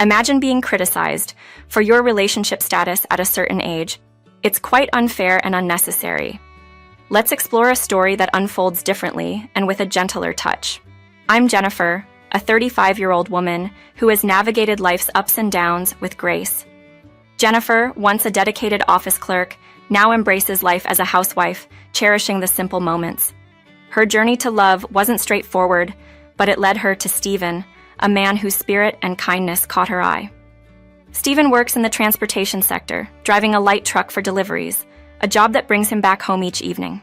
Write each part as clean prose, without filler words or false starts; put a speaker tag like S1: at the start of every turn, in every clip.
S1: Imagine being criticized for your relationship status at a certain age. It's quite unfair and unnecessary. Let's explore a story that unfolds differently and with a gentler touch. I'm Jennifer, a 35-year-old woman who has navigated life's ups and downs with grace. Jennifer, once a dedicated office clerk, now embraces life as a housewife, cherishing the simple moments. Her journey to love wasn't straightforward, but it led her to Stephen, a man whose spirit and kindness caught her eye. Stephen works in the transportation sector, driving a light truck for deliveries, a job that brings him back home each evening.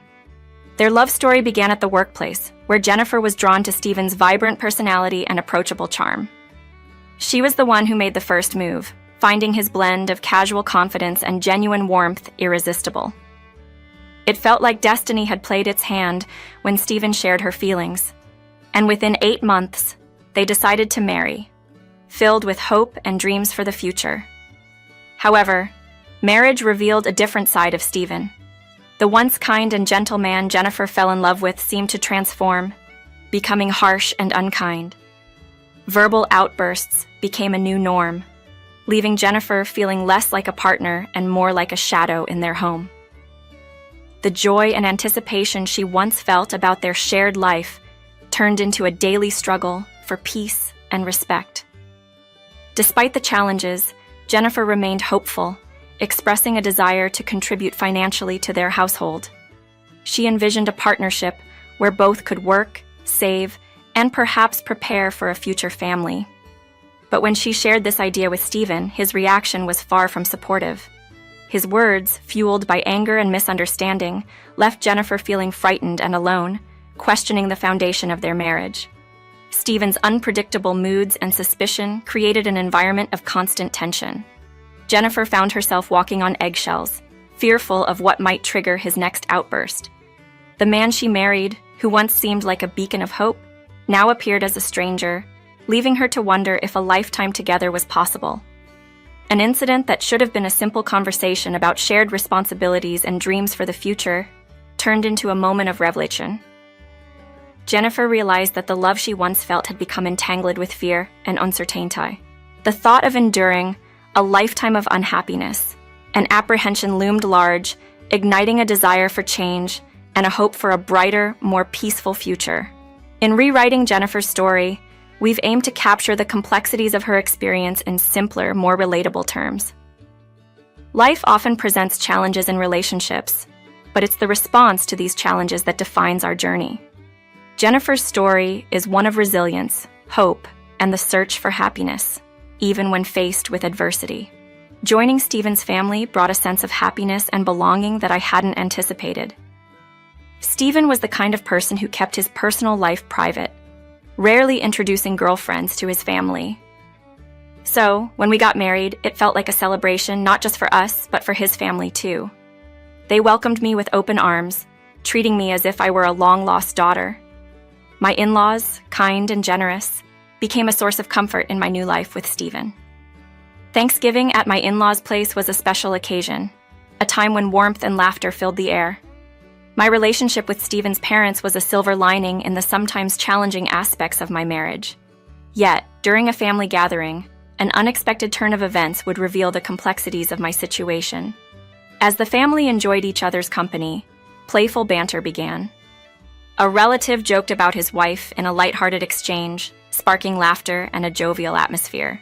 S1: Their love story began at the workplace, where Jennifer was drawn to Stephen's vibrant personality and approachable charm. She was the one who made the first move, finding his blend of casual confidence and genuine warmth irresistible. It felt like destiny had played its hand when Stephen shared her feelings, and within 8 months, they decided to marry, filled with hope and dreams for the future. However, marriage revealed a different side of Stephen. The once kind and gentle man Jennifer fell in love with seemed to transform, becoming harsh and unkind. Verbal outbursts became a new norm, leaving Jennifer feeling less like a partner and more like a shadow in their home. The joy and anticipation she once felt about their shared life turned into a daily struggle for peace and respect. Despite the challenges, Jennifer remained hopeful, expressing a desire to contribute financially to their household. She envisioned a partnership where both could work, save, and perhaps prepare for a future family. But when she shared this idea with Stephen, his reaction was far from supportive. His words, fueled by anger and misunderstanding, left Jennifer feeling frightened and alone, questioning the foundation of their marriage. Stephen's unpredictable moods and suspicion created an environment of constant tension. Jennifer found herself walking on eggshells, fearful of what might trigger his next outburst. The man she married, who once seemed like a beacon of hope, now appeared as a stranger, leaving her to wonder if a lifetime together was possible. An incident that should have been a simple conversation about shared responsibilities and dreams for the future turned into a moment of revelation. Jennifer realized that the love she once felt had become entangled with fear and uncertainty. The thought of enduring a lifetime of unhappiness and apprehension loomed large, igniting a desire for change and a hope for a brighter, more peaceful future. In rewriting Jennifer's story, we've aimed to capture the complexities of her experience in simpler, more relatable terms. Life often presents challenges in relationships, but it's the response to these challenges that defines our journey. Jennifer's story is one of resilience, hope, and the search for happiness, even when faced with adversity. Joining Stephen's family brought a sense of happiness and belonging that I hadn't anticipated. Stephen was the kind of person who kept his personal life private, rarely introducing girlfriends to his family. So, when we got married, it felt like a celebration not just for us, but for his family too. They welcomed me with open arms, treating me as if I were a long-lost daughter. My in-laws, kind and generous, became a source of comfort in my new life with Stephen. Thanksgiving at my in-laws' place was a special occasion, a time when warmth and laughter filled the air. My relationship with Stephen's parents was a silver lining in the sometimes challenging aspects of my marriage. Yet, during a family gathering, an unexpected turn of events would reveal the complexities of my situation. As the family enjoyed each other's company, playful banter began. A relative joked about his wife in a lighthearted exchange, sparking laughter and a jovial atmosphere.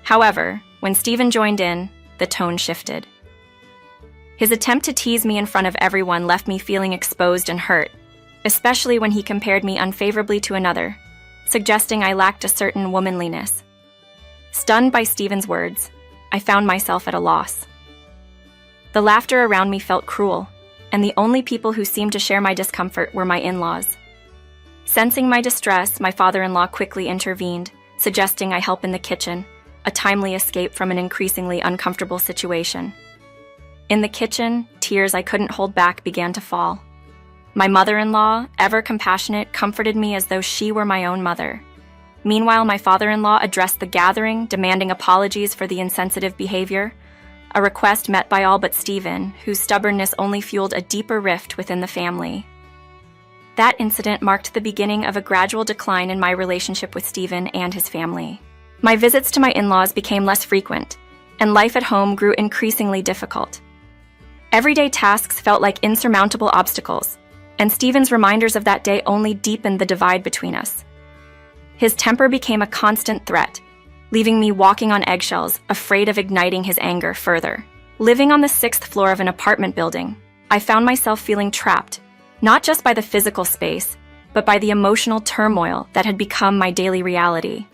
S1: However, when Stephen joined in, the tone shifted. His attempt to tease me in front of everyone left me feeling exposed and hurt, especially when he compared me unfavorably to another, suggesting I lacked a certain womanliness. Stunned by Stephen's words, I found myself at a loss. The laughter around me felt cruel, and the only people who seemed to share my discomfort were my in-laws. Sensing my distress, my father-in-law quickly intervened, suggesting I help in the kitchen, a timely escape from an increasingly uncomfortable situation. In the kitchen, tears I couldn't hold back began to fall. My mother-in-law, ever compassionate, comforted me as though she were my own mother. Meanwhile, my father-in-law addressed the gathering, demanding apologies for the insensitive behavior, a request met by all but Stephen, whose stubbornness only fueled a deeper rift within the family. That incident marked the beginning of a gradual decline in my relationship with Stephen and his family. My visits to my in-laws became less frequent, and life at home grew increasingly difficult. Everyday tasks felt like insurmountable obstacles, and Stephen's reminders of that day only deepened the divide between us. His temper became a constant threat, leaving me walking on eggshells, afraid of igniting his anger further. Living on the 6th floor of an apartment building, I found myself feeling trapped, not just by the physical space, but by the emotional turmoil that had become my daily reality.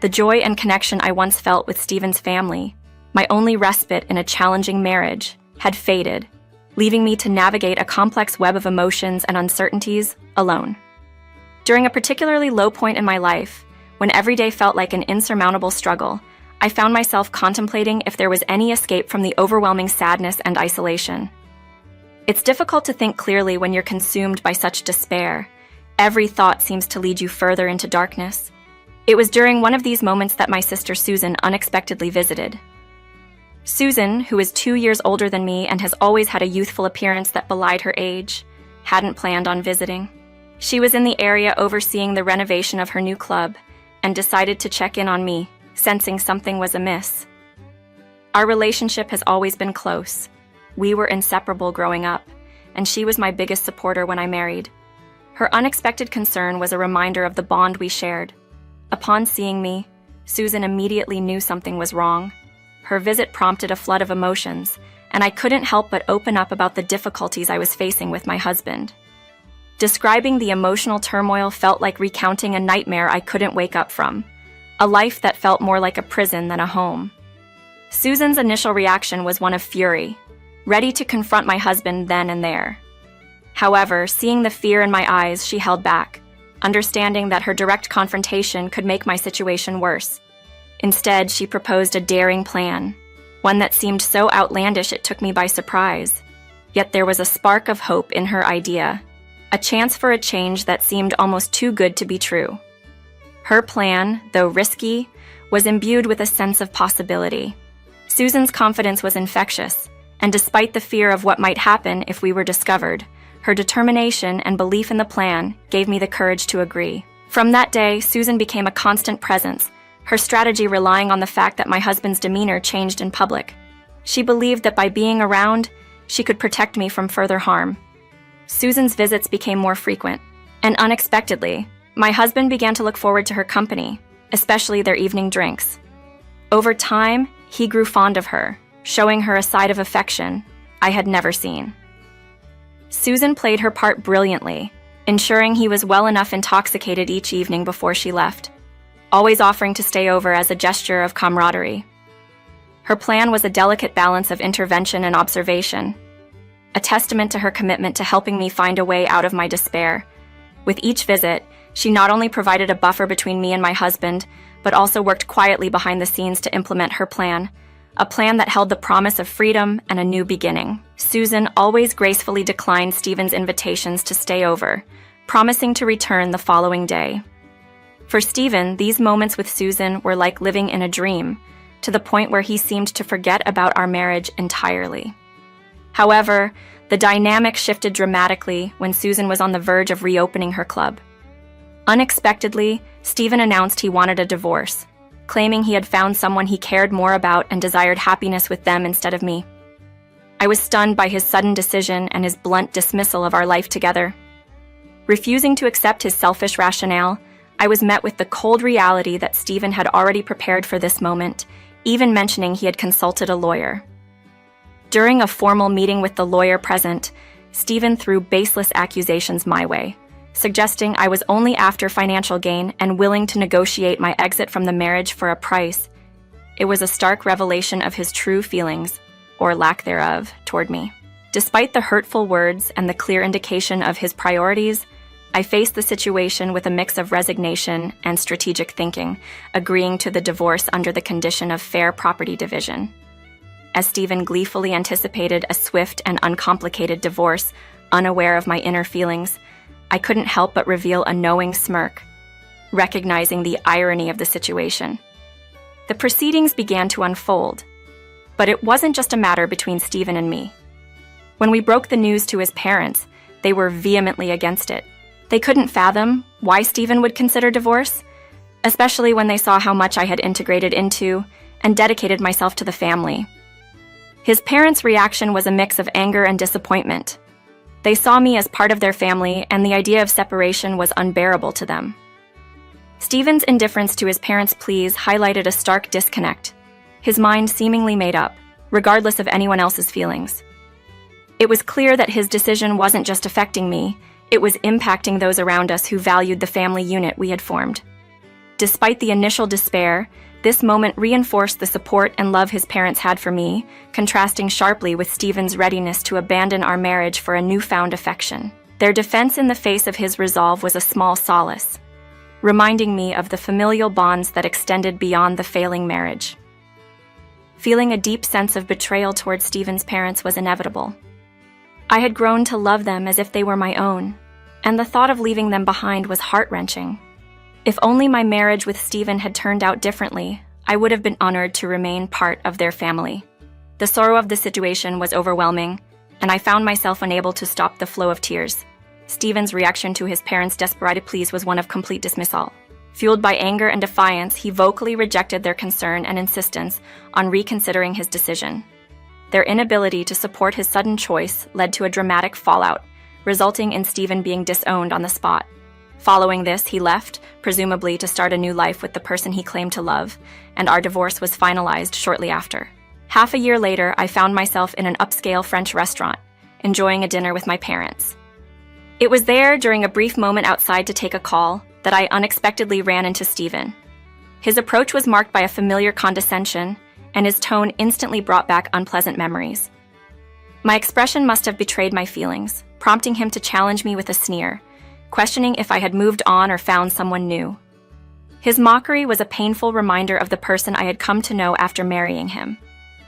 S1: The joy and connection I once felt with Stephen's family, my only respite in a challenging marriage, had faded, leaving me to navigate a complex web of emotions and uncertainties alone. During a particularly low point in my life, when every day felt like an insurmountable struggle, I found myself contemplating if there was any escape from the overwhelming sadness and isolation. It's difficult to think clearly when you're consumed by such despair. Every thought seems to lead you further into darkness. It was during one of these moments that my sister Susan unexpectedly visited. Susan, who is 2 years older than me and has always had a youthful appearance that belied her age, hadn't planned on visiting. She was in the area overseeing the renovation of her new club and decided to check in on me, sensing something was amiss. Our relationship has always been close. We were inseparable growing up, and she was my biggest supporter when I married. Her unexpected concern was a reminder of the bond we shared. Upon seeing me, Susan immediately knew something was wrong. Her visit prompted a flood of emotions, and I couldn't help but open up about the difficulties I was facing with my husband. Describing the emotional turmoil felt like recounting a nightmare I couldn't wake up from, a life that felt more like a prison than a home. Susan's initial reaction was one of fury, ready to confront my husband then and there. However, seeing the fear in my eyes, she held back, understanding that her direct confrontation could make my situation worse. Instead, she proposed a daring plan, one that seemed so outlandish it took me by surprise. Yet there was a spark of hope in her idea, a chance for a change that seemed almost too good to be true. Her plan, though risky, was imbued with a sense of possibility. Susan's confidence was infectious, and despite the fear of what might happen if we were discovered, her determination and belief in the plan gave me the courage to agree. From that day, Susan became a constant presence, her strategy relying on the fact that my husband's demeanor changed in public. She believed that by being around, she could protect me from further harm. Susan's visits became more frequent, and unexpectedly, my husband began to look forward to her company, especially their evening drinks. Over time, he grew fond of her, showing her a side of affection I had never seen. Susan played her part brilliantly, ensuring he was well enough intoxicated each evening before she left, always offering to stay over as a gesture of camaraderie. Her plan was a delicate balance of intervention and observation, a testament to her commitment to helping me find a way out of my despair. With each visit, she not only provided a buffer between me and my husband, but also worked quietly behind the scenes to implement her plan, a plan that held the promise of freedom and a new beginning. Susan always gracefully declined Stephen's invitations to stay over, promising to return the following day. For Stephen, these moments with Susan were like living in a dream, to the point where he seemed to forget about our marriage entirely. However, the dynamic shifted dramatically when Susan was on the verge of reopening her club. Unexpectedly, Stephen announced he wanted a divorce, claiming he had found someone he cared more about and desired happiness with them instead of me. I was stunned by his sudden decision and his blunt dismissal of our life together. Refusing to accept his selfish rationale, I was met with the cold reality that Stephen had already prepared for this moment, even mentioning he had consulted a lawyer. During a formal meeting with the lawyer present, Stephen threw baseless accusations my way, suggesting I was only after financial gain and willing to negotiate my exit from the marriage for a price. It was a stark revelation of his true feelings, or lack thereof, toward me. Despite the hurtful words and the clear indication of his priorities, I faced the situation with a mix of resignation and strategic thinking, agreeing to the divorce under the condition of fair property division. As Stephen gleefully anticipated a swift and uncomplicated divorce, unaware of my inner feelings, I couldn't help but reveal a knowing smirk, recognizing the irony of the situation. The proceedings began to unfold, but it wasn't just a matter between Stephen and me. When we broke the news to his parents, they were vehemently against it. They couldn't fathom why Stephen would consider divorce. especially when they saw how much I had integrated into and dedicated myself to the family. His parents' reaction was a mix of anger and disappointment. They saw me as part of their family, and the idea of separation was unbearable to them. Stephen's indifference to his parents' pleas highlighted a stark disconnect, his mind seemingly made up, regardless of anyone else's feelings. It was clear that his decision wasn't just affecting me, it was impacting those around us who valued the family unit we had formed. Despite the initial despair, this moment reinforced the support and love his parents had for me, contrasting sharply with Stephen's readiness to abandon our marriage for a newfound affection. Their defense in the face of his resolve was a small solace, reminding me of the familial bonds that extended beyond the failing marriage. Feeling a deep sense of betrayal towards Stephen's parents was inevitable. I had grown to love them as if they were my own, and the thought of leaving them behind was heart-wrenching. If only my marriage with Stephen had turned out differently, I would have been honored to remain part of their family. The sorrow of the situation was overwhelming, and I found myself unable to stop the flow of tears. Stephen's reaction to his parents' desperate pleas was one of complete dismissal. Fueled by anger and defiance, he vocally rejected their concern and insistence on reconsidering his decision. Their inability to support his sudden choice led to a dramatic fallout, resulting in Stephen being disowned on the spot. Following this, he left, presumably to start a new life with the person he claimed to love, and our divorce was finalized shortly after. Half a year later, I found myself in an upscale French restaurant, enjoying a dinner with my parents. It was there, during a brief moment outside to take a call, that I unexpectedly ran into Stephen. His approach was marked by a familiar condescension, and his tone instantly brought back unpleasant memories. My expression must have betrayed my feelings, prompting him to challenge me with a sneer, questioning if I had moved on or found someone new. His mockery was a painful reminder of the person I had come to know after marrying him,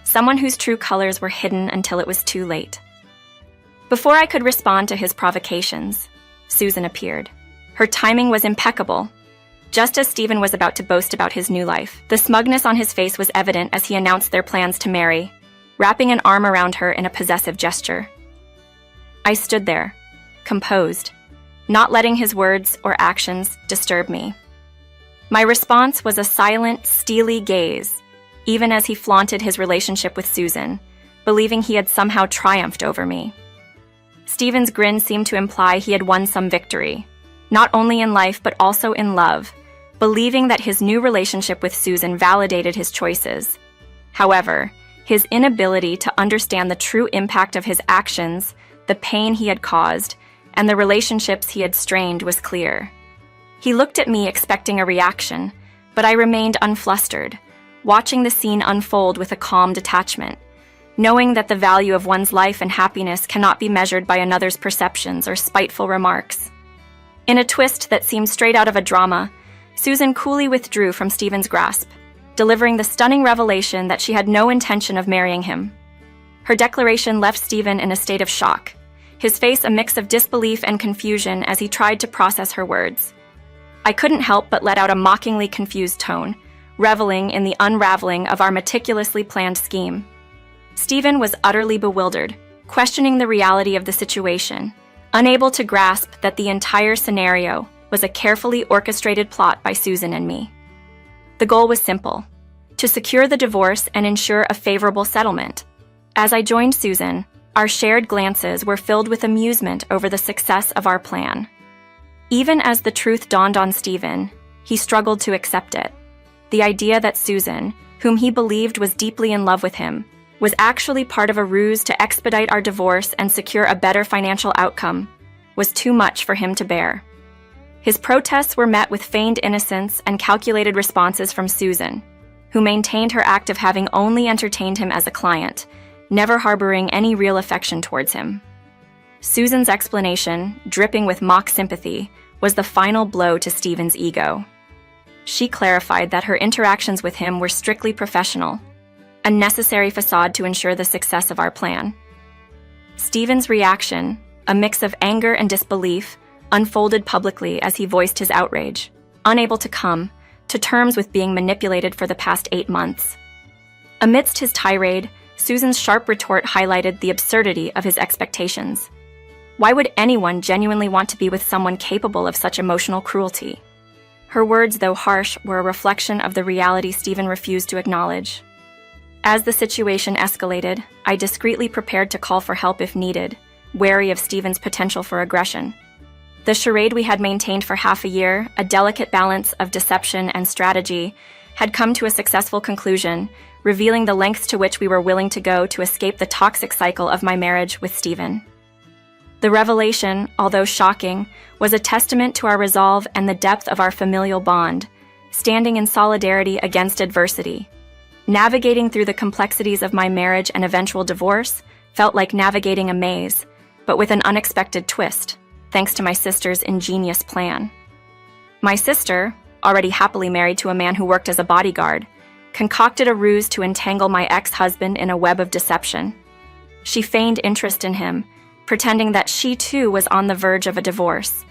S1: someone whose true colors were hidden until it was too late. Before I could respond to his provocations, Susan appeared. Her timing was impeccable. Just as Stephen was about to boast about his new life, the smugness on his face was evident as he announced their plans to marry, wrapping an arm around her in a possessive gesture. I stood there, composed, not letting his words or actions disturb me. My response was a silent, steely gaze, even as he flaunted his relationship with Susan, believing he had somehow triumphed over me. Stephen's grin seemed to imply he had won some victory, not only in life but also in love, believing that his new relationship with Susan validated his choices. However, his inability to understand the true impact of his actions, the pain he had caused, and the relationships he had strained was clear. He looked at me expecting a reaction, but I remained unflustered, watching the scene unfold with a calm detachment, knowing that the value of one's life and happiness cannot be measured by another's perceptions or spiteful remarks. In a twist that seemed straight out of a drama, Susan coolly withdrew from Stephen's grasp, delivering the stunning revelation that she had no intention of marrying him. Her declaration left Stephen in a state of shock, his face a mix of disbelief and confusion as he tried to process her words. I couldn't help but let out a mockingly confused tone, reveling in the unraveling of our meticulously planned scheme. Stephen was utterly bewildered, questioning the reality of the situation, unable to grasp that the entire scenario was a carefully orchestrated plot by Susan and me. The goal was simple: to secure the divorce and ensure a favorable settlement. As I joined Susan, our shared glances were filled with amusement over the success of our plan. Even as the truth dawned on Stephen, he struggled to accept it. The idea that Susan, whom he believed was deeply in love with him, was actually part of a ruse to expedite our divorce and secure a better financial outcome, was too much for him to bear. His protests were met with feigned innocence and calculated responses from Susan, who maintained her act of having only entertained him as a client, never harboring any real affection towards him. Susan's explanation, dripping with mock sympathy, was the final blow to Stephen's ego. She clarified that her interactions with him were strictly professional, a necessary facade to ensure the success of our plan. Stephen's reaction, a mix of anger and disbelief, unfolded publicly as he voiced his outrage, unable to come to terms with being manipulated for the past 8 months. Amidst his tirade, Susan's sharp retort highlighted the absurdity of his expectations. Why would anyone genuinely want to be with someone capable of such emotional cruelty? Her words, though harsh, were a reflection of the reality Stephen refused to acknowledge. As the situation escalated, I discreetly prepared to call for help if needed, wary of Stephen's potential for aggression. The charade we had maintained for half a year, a delicate balance of deception and strategy, had come to a successful conclusion, revealing the lengths to which we were willing to go to escape the toxic cycle of my marriage with Stephen. The revelation, although shocking, was a testament to our resolve and the depth of our familial bond, standing in solidarity against adversity. Navigating through the complexities of my marriage and eventual divorce felt like navigating a maze, but with an unexpected twist, thanks to my sister's ingenious plan. My sister, already happily married to a man who worked as a bodyguard, concocted a ruse to entangle my ex-husband in a web of deception. She feigned interest in him, pretending that she too was on the verge of a divorce.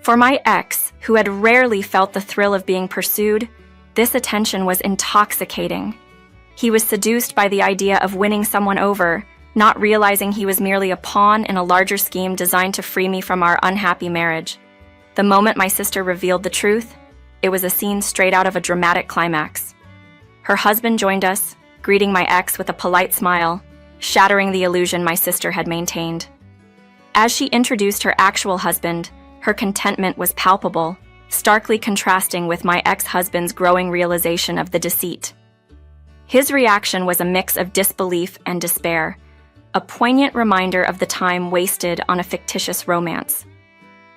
S1: For my ex, who had rarely felt the thrill of being pursued, this attention was intoxicating. He was seduced by the idea of winning someone over, not realizing he was merely a pawn in a larger scheme designed to free me from our unhappy marriage. The moment my sister revealed the truth, it was a scene straight out of a dramatic climax. Her husband joined us, greeting my ex with a polite smile, shattering the illusion my sister had maintained. As she introduced her actual husband, her contentment was palpable, starkly contrasting with my ex-husband's growing realization of the deceit. His reaction was a mix of disbelief and despair, a poignant reminder of the time wasted on a fictitious romance.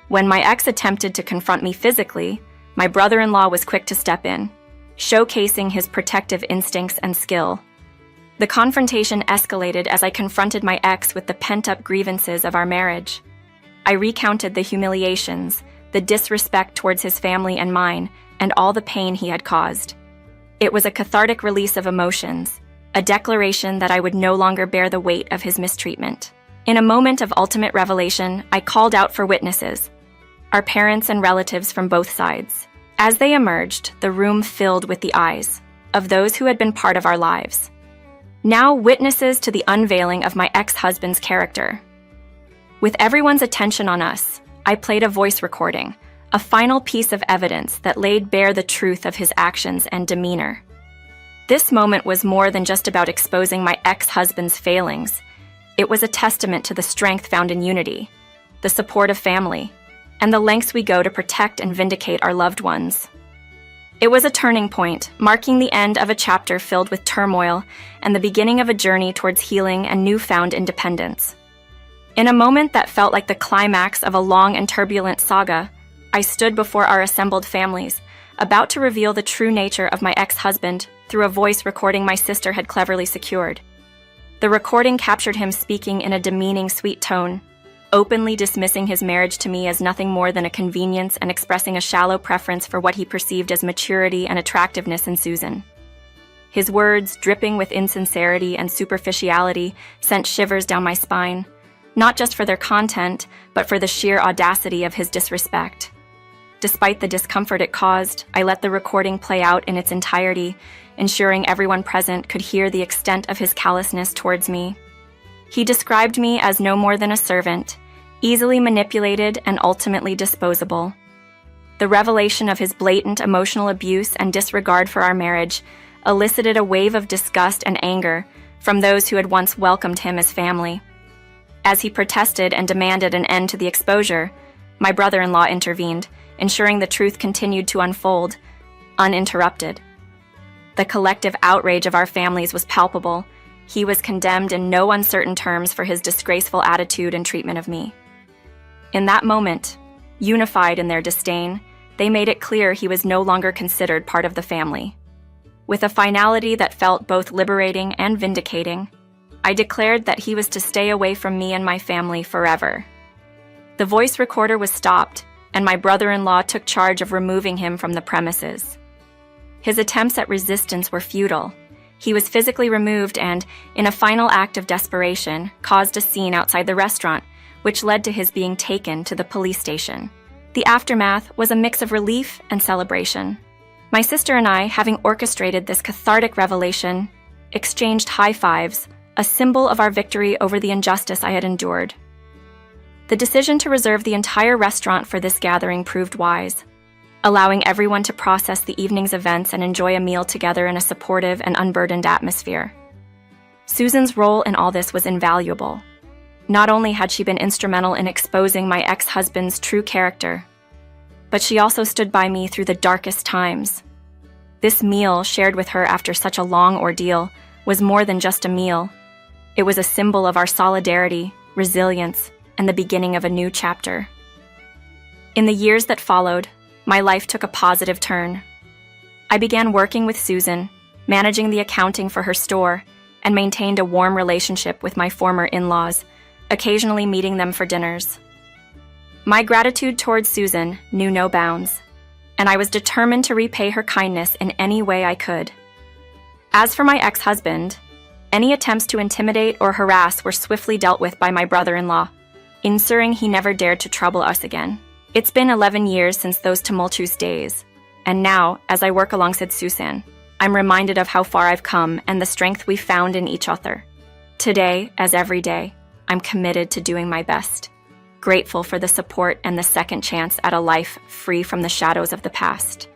S1: When my ex attempted to confront me physically, my brother-in-law was quick to step in, showcasing his protective instincts and skill. The confrontation escalated as I confronted my ex with the pent-up grievances of our marriage. I recounted the humiliations, the disrespect towards his family and mine, and all the pain he had caused. It was a cathartic release of emotions, a declaration that I would no longer bear the weight of his mistreatment. In a moment of ultimate revelation, I called out for witnesses, our parents and relatives from both sides. As they emerged, the room filled with the eyes of those who had been part of our lives. Now witnesses to the unveiling of my ex-husband's character. With everyone's attention on us, I played a voice recording, a final piece of evidence that laid bare the truth of his actions and demeanor. This moment was more than just about exposing my ex-husband's failings. It was a testament to the strength found in unity, the support of family, and the lengths we go to protect and vindicate our loved ones. It was a turning point, marking the end of a chapter filled with turmoil and the beginning of a journey towards healing and newfound independence. In a moment that felt like the climax of a long and turbulent saga, I stood before our assembled families, about to reveal the true nature of my ex-husband through a voice recording my sister had cleverly secured. The recording captured him speaking in a demeaning, sweet tone, openly dismissing his marriage to me as nothing more than a convenience and expressing a shallow preference for what he perceived as maturity and attractiveness in Susan. His words, dripping with insincerity and superficiality, sent shivers down my spine, not just for their content, but for the sheer audacity of his disrespect. Despite the discomfort it caused, I let the recording play out in its entirety, ensuring everyone present could hear the extent of his callousness towards me. He described me as no more than a servant, easily manipulated and ultimately disposable. The revelation of his blatant emotional abuse and disregard for our marriage elicited a wave of disgust and anger from those who had once welcomed him as family. As he protested and demanded an end to the exposure, my brother-in-law intervened, ensuring the truth continued to unfold, uninterrupted. The collective outrage of our families was palpable. He was condemned in no uncertain terms for his disgraceful attitude and treatment of me. In that moment, unified in their disdain, they made it clear he was no longer considered part of the family. With a finality that felt both liberating and vindicating, I declared that he was to stay away from me and my family forever. The voice recorder was stopped, and my brother-in-law took charge of removing him from the premises. His attempts at resistance were futile. He was physically removed and, in a final act of desperation, caused a scene outside the restaurant, which led to his being taken to the police station. The aftermath was a mix of relief and celebration. My sister and I, having orchestrated this cathartic revelation, exchanged high fives, a symbol of our victory over the injustice I had endured. The decision to reserve the entire restaurant for this gathering proved wise. allowing everyone to process the evening's events and enjoy a meal together in a supportive and unburdened atmosphere. Susan's role in all this was invaluable. Not only had she been instrumental in exposing my ex-husband's true character, but she also stood by me through the darkest times. This meal, shared with her after such a long ordeal, was more than just a meal. It was a symbol of our solidarity, resilience, and the beginning of a new chapter. In the years that followed, my life took a positive turn. I began working with Susan, managing the accounting for her store, and maintained a warm relationship with my former in-laws, occasionally meeting them for dinners. My gratitude towards Susan knew no bounds, and I was determined to repay her kindness in any way I could. As for my ex-husband, any attempts to intimidate or harass were swiftly dealt with by my brother-in-law, ensuring he never dared to trouble us again. It's been 11 years since those tumultuous days, and now, as I work alongside Susan, I'm reminded of how far I've come and the strength we've found in each other. Today, as every day, I'm committed to doing my best, grateful for the support and the second chance at a life free from the shadows of the past.